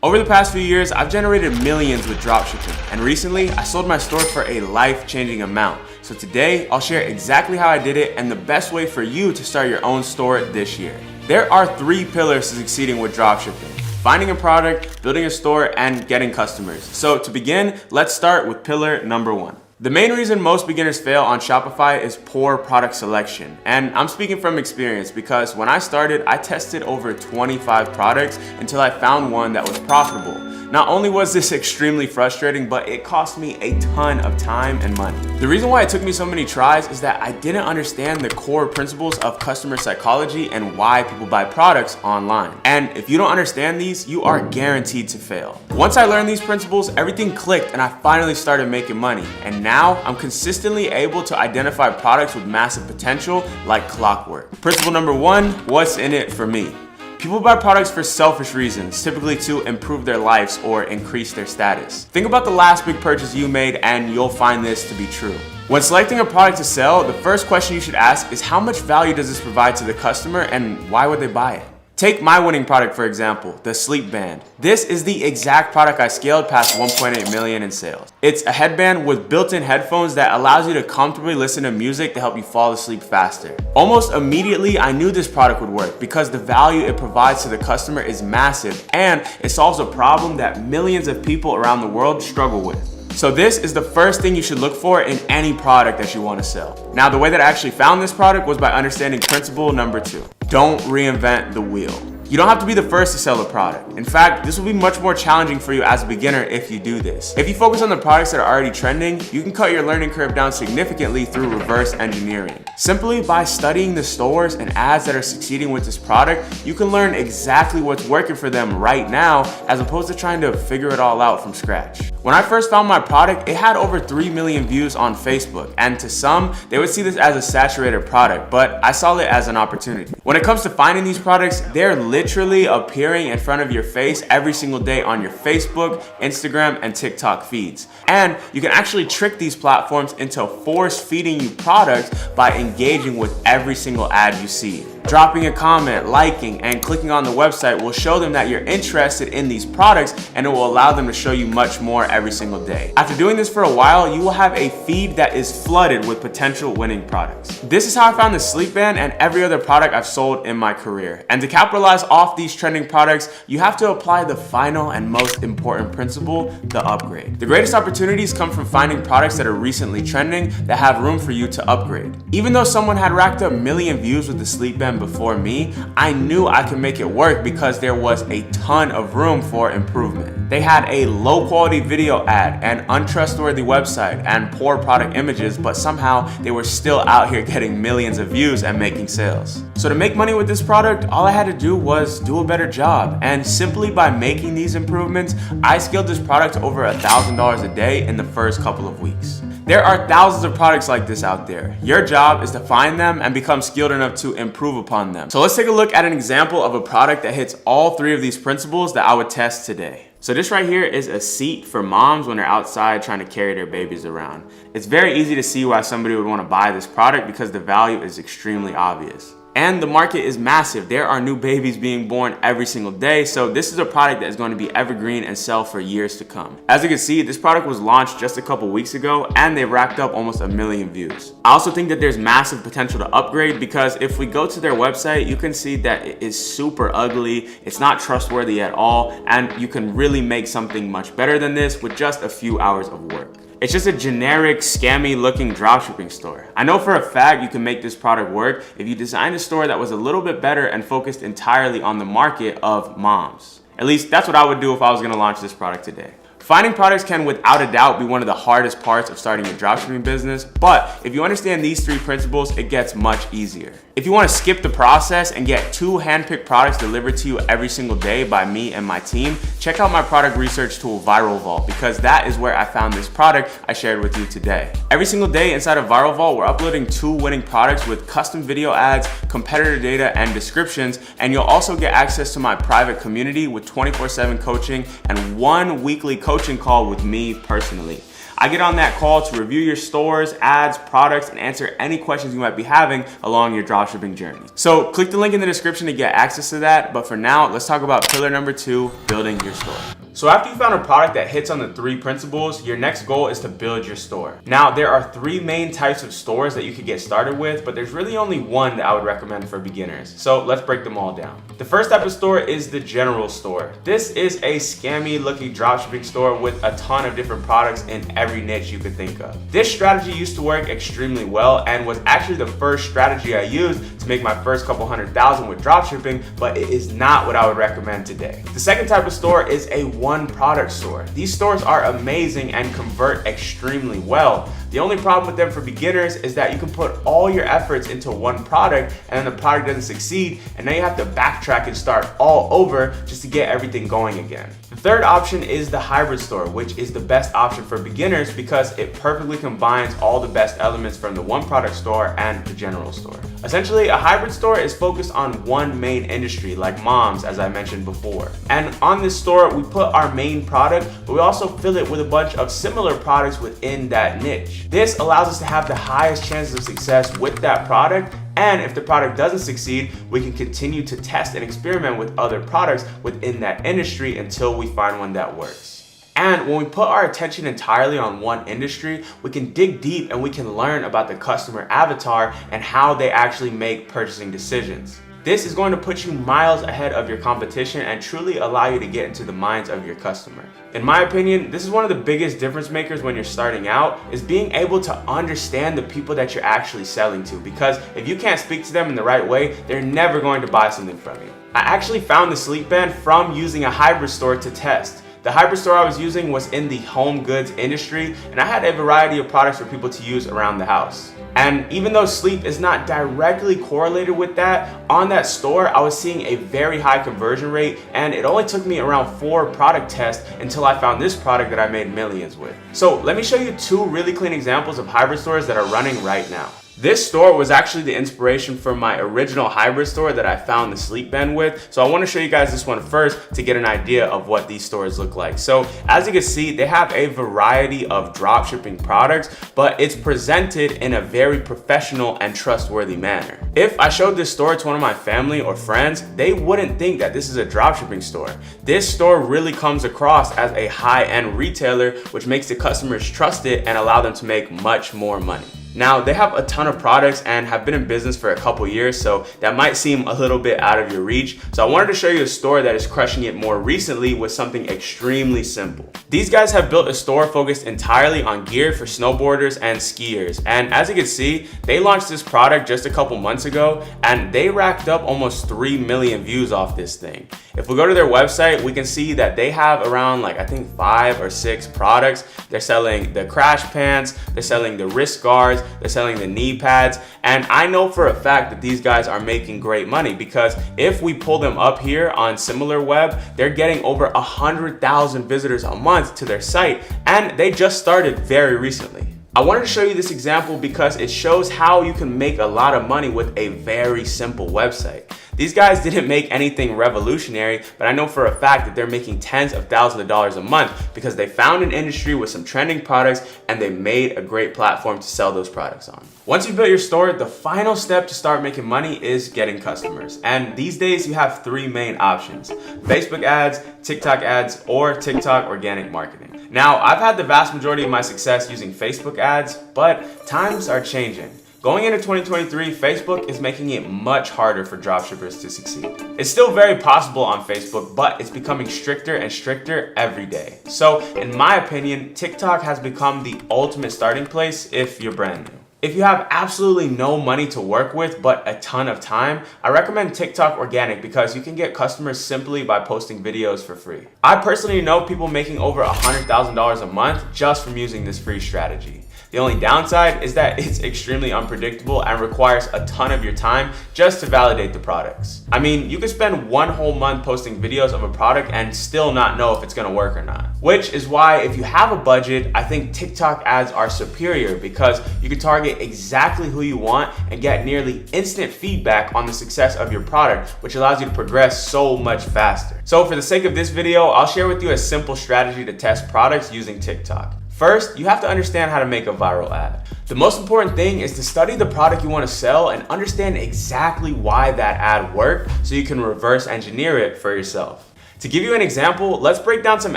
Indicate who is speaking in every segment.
Speaker 1: Over the past few years, I've generated millions with dropshipping, and recently I sold my store for a life-changing amount. So today, I'll share exactly how I did it and the best way for you to start your own store this year. There are 3 pillars to succeeding with dropshipping: finding a product, building a store, and getting customers. So to begin, let's start with pillar number 1. The main reason most beginners fail on Shopify is poor product selection. And I'm speaking from experience because when I started, I tested over 25 products until I found one that was profitable. Not only was this extremely frustrating, but it cost me a ton of time and money. The reason why it took me so many tries is that I didn't understand the core principles of customer psychology and why people buy products online. And if you don't understand these, you are guaranteed to fail. Once I learned these principles, everything clicked and I finally started making money. And now I'm consistently able to identify products with massive potential like clockwork. Principle number 1, what's in it for me? People buy products for selfish reasons, typically to improve their lives or increase their status. Think about the last big purchase you made and you'll find this to be true. When selecting a product to sell, the first question you should ask is how much value does this provide to the customer and why would they buy it? Take my winning product for example, the sleep band. This is the exact product I scaled past 1.8 million in sales. It's a headband with built-in headphones that allows you to comfortably listen to music to help you fall asleep faster. Almost immediately, I knew this product would work because the value it provides to the customer is massive and it solves a problem that millions of people around the world struggle with. So this is the first thing you should look for in any product that you want to sell. Now, the way that I actually found this product was by understanding principle number 2. Don't reinvent the wheel. You don't have to be the first to sell a product. In fact, this will be much more challenging for you as a beginner if you do this. If you focus on the products that are already trending, you can cut your learning curve down significantly through reverse engineering. Simply by studying the stores and ads that are succeeding with this product, you can learn exactly what's working for them right now as opposed to trying to figure it all out from scratch. When I first found my product, it had over 3 million views on Facebook, and to some, they would see this as a saturated product, but I saw it as an opportunity. When it comes to finding these products, they're literally appearing in front of your face every single day on your Facebook, Instagram, and TikTok feeds. And you can actually trick these platforms into force feeding you products by engaging with every single ad you see. Dropping a comment, liking, and clicking on the website will show them that you're interested in these products and it will allow them to show you much more every single day. After doing this for a while, you will have a feed that is flooded with potential winning products. This is how I found the sleep band and every other product I've sold in my career. And to capitalize off these trending products, you have to apply the final and most important principle, the upgrade. The greatest opportunities come from finding products that are recently trending that have room for you to upgrade. Even though someone had racked up million views with the sleep band before me, I knew I could make it work because there was a ton of room for improvement. They had a low quality video ad, an untrustworthy website, and poor product images, but somehow they were still out here getting millions of views and making sales. So to make money with this product, all I had to do was do a better job. And simply by making these improvements, I scaled this product to over $1,000 a day in the first couple of weeks. There are thousands of products like this out there. Your job is to find them and become skilled enough to improve upon them. So let's take a look at an example of a product that hits all 3 of these principles that I would test today. So this right here is a seat for moms when they're outside trying to carry their babies around. It's very easy to see why somebody would want to buy this product because the value is extremely obvious. And the market is massive. There are new babies being born every single day, so this is a product that is going to be evergreen and sell for years to come. As you can see, this product was launched just a couple weeks ago and they've racked up almost 1 million views. I also think that there's massive potential to upgrade because if we go to their website, you can see that it is super ugly, it's not trustworthy at all, and you can really make something much better than this with just a few hours of work. It's just a generic, scammy looking dropshipping store. I know for a fact you can make this product work if you designed a store that was a little bit better and focused entirely on the market of moms. At least that's what I would do if I was gonna launch this product today. Finding products can without a doubt be one of the hardest parts of starting a dropshipping business, but if you understand these 3 principles, it gets much easier. If you want to skip the process and get 2 hand-picked products delivered to you every single day by me and my team, check out my product research tool, Viral Vault, because that is where I found this product I shared with you today. Every single day inside of Viral Vault, we're uploading 2 winning products with custom video ads, competitor data, and descriptions, and you'll also get access to my private community with 24/7 coaching and 1 weekly coaching call with me personally. I get on that call to review your stores, ads, products, and answer any questions you might be having along your dropshipping journey. So click the link in the description to get access to that. But for now, let's talk about pillar number 2, building your store. So after you found a product that hits on the 3 principles, your next goal is to build your store. Now, there are 3 main types of stores that you could get started with, but there's really only one that I would recommend for beginners. So let's break them all down. The first type of store is the general store. This is a scammy looking dropshipping store with a ton of different products in every niche you could think of. This strategy used to work extremely well and was actually the first strategy I used to make my first couple $100,000 with dropshipping, but it is not what I would recommend today. The second type of store is a one product store. These stores are amazing and convert extremely well. The only problem with them for beginners is that you can put all your efforts into one product and then the product doesn't succeed, and now you have to backtrack and start all over just to get everything going again. The third option is the hybrid store, which is the best option for beginners because it perfectly combines all the best elements from the one product store and the general store. Essentially, a hybrid store is focused on one main industry, like moms, as I mentioned before. And on this store, we put our main product, but we also fill it with a bunch of similar products within that niche. This allows us to have the highest chances of success with that product, and if the product doesn't succeed, we can continue to test and experiment with other products within that industry until we find one that works. And when we put our attention entirely on one industry, we can dig deep and we can learn about the customer avatar and how they actually make purchasing decisions. This is going to put you miles ahead of your competition and truly allow you to get into the minds of your customer. In my opinion, this is one of the biggest difference makers when you're starting out, is being able to understand the people that you're actually selling to, because if you can't speak to them in the right way, they're never going to buy something from you. I actually found the sleep band from using a hybrid store to test. The hybrid store I was using was in the home goods industry, and I had a variety of products for people to use around the house. And even though sleep is not directly correlated with that, on that store I was seeing a very high conversion rate, and it only took me around 4 product tests until I found this product that I made millions with. So let me show you 2 really clean examples of hybrid stores that are running right now. This store was actually the inspiration for my original hybrid store that I found the sleep band with. So I want to show you guys this one first to get an idea of what these stores look like. So as you can see, they have a variety of dropshipping products, but it's presented in a very professional and trustworthy manner. If I showed this store to one of my family or friends, they wouldn't think that this is a dropshipping store. This store really comes across as a high-end retailer, which makes the customers trust it and allow them to make much more money. Now, they have a ton of products and have been in business for a couple years, so that might seem a little bit out of your reach. So I wanted to show you a store that is crushing it more recently with something extremely simple. These guys have built a store focused entirely on gear for snowboarders and skiers. And as you can see, they launched this product just a couple months ago, and they racked up almost 3 million views off this thing. If we go to their website, we can see that they have around I think 5 or 6 products. They're selling the crash pants, they're selling the wrist guards, they're selling the knee pads, and I know for a fact that these guys are making great money, because if we pull them up here on SimilarWeb, they're getting over 100,000 visitors a month to their site, and they just started very recently. I wanted to show you this example because it shows how you can make a lot of money with a very simple website. These guys didn't make anything revolutionary, but I know for a fact that they're making tens of thousands of dollars a month because they found an industry with some trending products and they made a great platform to sell those products on. Once you've built your store, the final step to start making money is getting customers. And these days you have 3 main options: Facebook ads, TikTok ads, or TikTok organic marketing. Now, I've had the vast majority of my success using Facebook ads, but times are changing. Going into 2023, Facebook is making it much harder for dropshippers to succeed. It's still very possible on Facebook, but it's becoming stricter and stricter every day. So in my opinion, TikTok has become the ultimate starting place if you're brand new. If you have absolutely no money to work with but a ton of time, I recommend TikTok Organic because you can get customers simply by posting videos for free. I personally know people making over $100,000 a month just from using this free strategy. The only downside is that it's extremely unpredictable and requires a ton of your time just to validate the products. I mean, you could spend 1 whole month posting videos of a product and still not know if it's gonna work or not. Which is why if you have a budget, I think TikTok ads are superior because you can target exactly who you want and get nearly instant feedback on the success of your product, which allows you to progress so much faster. So for the sake of this video, I'll share with you a simple strategy to test products using TikTok. First, you have to understand how to make a viral ad. The most important thing is to study the product you want to sell and understand exactly why that ad worked so you can reverse engineer it for yourself. To give you an example, let's break down some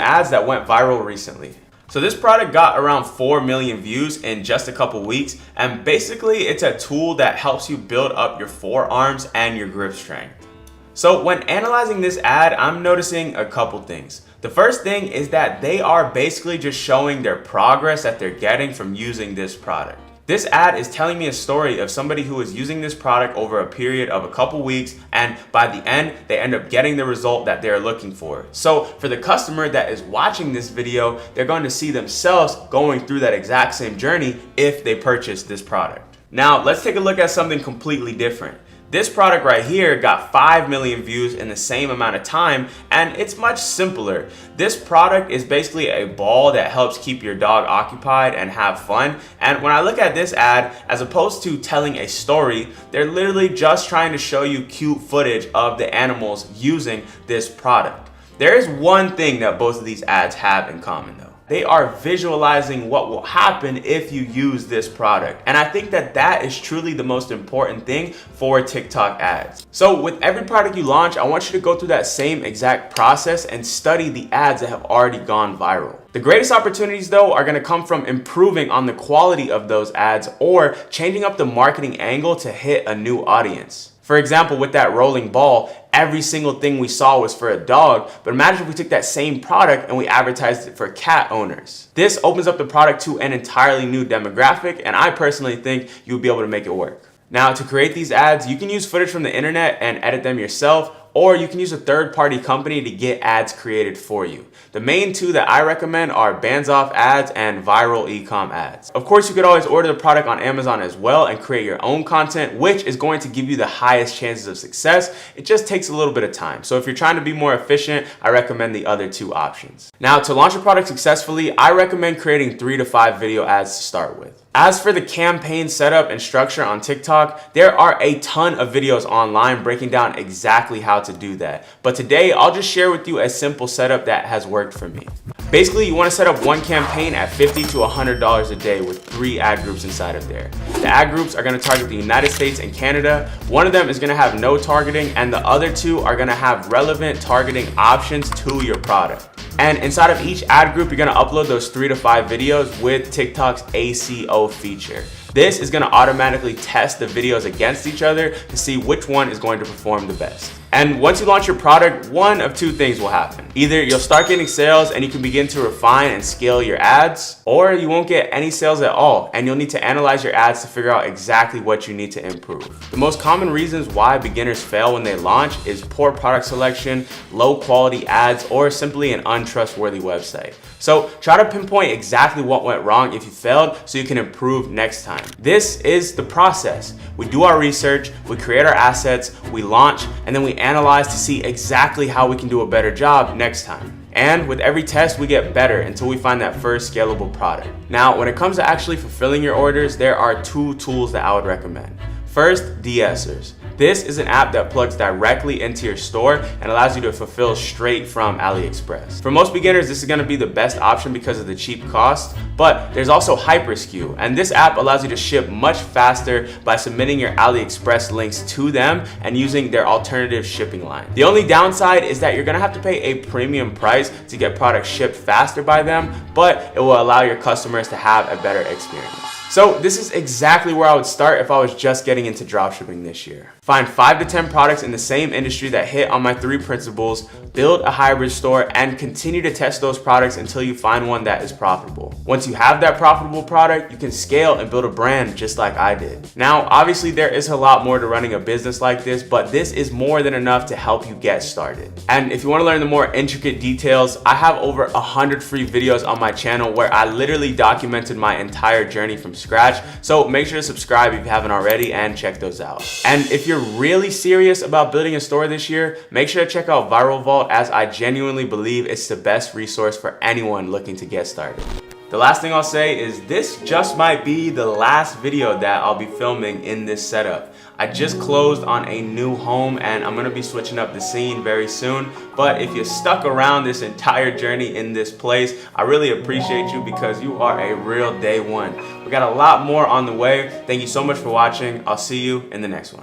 Speaker 1: ads that went viral recently. So this product got around 4 million views in just a couple weeks, and basically it's a tool that helps you build up your forearms and your grip strength. So when analyzing this ad, I'm noticing a couple things. The first thing is that they are basically just showing their progress that they're getting from using this product. This ad is telling me a story of somebody who is using this product over a period of a couple weeks, and by the end, they end up getting the result that they're looking for. So for the customer that is watching this video, they're going to see themselves going through that exact same journey if they purchase this product. Now, let's take a look at something completely different. This product right here got 5 million views in the same amount of time, and it's much simpler. This product is basically a ball that helps keep your dog occupied and have fun. And when I look at this ad, as opposed to telling a story, they're literally just trying to show you cute footage of the animals using this product. There is one thing that both of these ads have in common though. They are visualizing what will happen if you use this product. And I think that that is truly the most important thing for TikTok ads. So with every product you launch, I want you to go through that same exact process and study the ads that have already gone viral. The greatest opportunities though are going to come from improving on the quality of those ads or changing up the marketing angle to hit a new audience. For example, with that rolling ball, every single thing we saw was for a dog, but imagine if we took that same product and we advertised it for cat owners. This opens up the product to an entirely new demographic, and I personally think you'll be able to make it work. Now, to create these ads, you can use footage from the internet and edit them yourself, or you can use a third-party company to get ads created for you. The main two that I recommend are Bands Off ads and viral e-com ads. Of course, you could always order the product on Amazon as well and create your own content, which is going to give you the highest chances of success. It just takes a little bit of time. So if you're trying to be more efficient, I recommend the other two options. Now, to launch a product successfully, I recommend creating 3 to 5 video ads to start with. As for the campaign setup and structure on TikTok, there are a ton of videos online breaking down exactly how to do that. But today, I'll just share with you a simple setup that has worked for me. Basically, you want to set up one campaign at $50 to $100 a day with 3 ad groups inside of there. The ad groups are going to target the United States and Canada. One of them is going to have no targeting, and the other 2 are going to have relevant targeting options to your product. And inside of each ad group, you're going to upload those 3 to 5 videos with TikTok's ACO feature. This is going to automatically test the videos against each other to see which one is going to perform the best. And once you launch your product, one of 2 things will happen. Either you'll start getting sales and you can begin to refine and scale your ads, or you won't get any sales at all and you'll need to analyze your ads to figure out exactly what you need to improve. The most common reasons why beginners fail when they launch is poor product selection, low quality ads, or simply an untrustworthy website. So try to pinpoint exactly what went wrong if you failed so you can improve next time. This is the process. We do our research, we create our assets, we launch, and then we analyze to see exactly how we can do a better job next time. And with every test, we get better until we find that first scalable product. Now, when it comes to actually fulfilling your orders, there are 2 tools that I would recommend. First, de-essers. This is an app that plugs directly into your store and allows you to fulfill straight from AliExpress. For most beginners, this is going to be the best option because of the cheap cost, but there's also HyperSkew, and this app allows you to ship much faster by submitting your AliExpress links to them and using their alternative shipping line. The only downside is that you're going to have to pay a premium price to get products shipped faster by them, but it will allow your customers to have a better experience. So this is exactly where I would start if I was just getting into dropshipping this year. Find 5 to 10 products in the same industry that hit on my 3 principles, build a hybrid store, and continue to test those products until you find one that is profitable. Once you have that profitable product, you can scale and build a brand just like I did. Now, obviously there is a lot more to running a business like this, but this is more than enough to help you get started. And if you want to learn the more intricate details, I have over 100 free videos on my channel where I literally documented my entire journey from scratch. So make sure to subscribe if you haven't already and check those out. And if you're really serious about building a store this year, make sure to check out Viral Vault, as I genuinely believe it's the best resource for anyone looking to get started. The last thing I'll say is this just might be the last video that I'll be filming in this setup. I just closed on a new home and I'm gonna be switching up the scene very soon. But if you stuck around this entire journey in this place, I really appreciate you because you are a real day one. We got a lot more on the way. Thank you so much for watching. I'll see you in the next one.